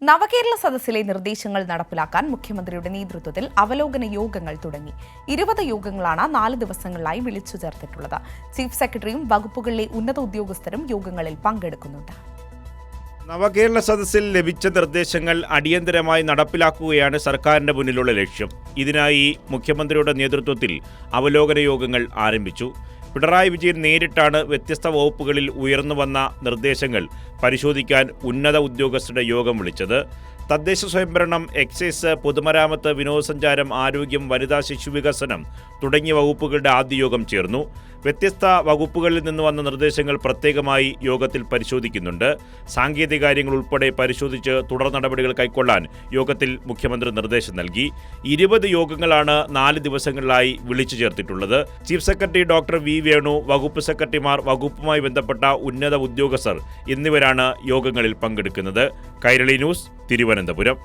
നവകേരള സദസ്സിലെ നിർദ്ദേശങ്ങൾ നടപ്പിലാക്കാൻ മുഖ്യമന്ത്രിയുടെ നേതൃത്വത്തിൽ അവലോകന യോഗങ്ങൾ തുടങ്ങി. 20 യോഗങ്ങളാണ് 4 ദിവസങ്ങളിലായി വിളിച്ചു ചേർത്തിട്ടുള്ളത്. ചീഫ് സെക്രട്ടറിയും വകുപ്പുകളിലെ ഉന്നത ഉദ്യോഗസ്ഥരും യോഗങ്ങളിൽ പങ്കെടുക്കുന്നുണ്ട്. നവകേരള സദസ്സിൽ ലഭിച്ച നിർദ്ദേശങ്ങൾ അടിയന്തരമായി നടപ്പിലാക്കുകയാണ് സർക്കാരിന്റെ മുന്നിലുള്ള ലക്ഷ്യം. ഇതിനായി മുഖ്യമന്ത്രിയുടെ നേതൃത്വത്തിൽ അവലോകന യോഗങ്ങൾ ആരംഭിച്ചു. പിണറായി വിജയൻ നേരിട്ടാണ് വ്യത്യസ്ത വകുപ്പുകളിൽ ഉയർന്നുവന്ന നിർദ്ദേശങ്ങൾ പരിശോധിക്കാൻ ഉന്നത ഉദ്യോഗസ്ഥരുടെ യോഗം വിളിച്ചത്. തദ്ദേശ സ്വയംഭരണം, എക്സൈസ്, പൊതുമരാമത്ത്, വിനോദസഞ്ചാരം, ആരോഗ്യം, വനിതാ ശിശുവികസനം തുടങ്ങിയ വകുപ്പുകളുടെ ആദ്യ യോഗം ചേർന്നു. വ്യത്യസ്ത വകുപ്പുകളിൽ നിന്ന് വന്ന നിർദ്ദേശങ്ങൾ പ്രത്യേകമായി യോഗത്തിൽ പരിശോധിക്കുന്നുണ്ട്. സാങ്കേതിക കാര്യങ്ങൾ ഉൾപ്പെടെ പരിശോധിച്ച് തുടർ നടപടികൾ കൈക്കൊള്ളാൻ യോഗത്തിൽ മുഖ്യമന്ത്രി നിർദ്ദേശം നൽകി. 20 യോഗങ്ങളാണ് 4 ദിവസങ്ങളിലായി വിളിച്ചു ചേർത്തിട്ടുള്ളത്. Chief secretary doctor V Venu, വകുപ്പ് സെക്രട്ടറിമാർ, വകുപ്പുമായി ബന്ധപ്പെട്ട ഉന്നത ഉദ്യോഗസ്ഥർ എന്നിവരാണ് യോഗങ്ങളിൽ പങ്കെടുക്കുന്നത്. കൈരളി ന്യൂസ്, തിരുവനന്തപുരം.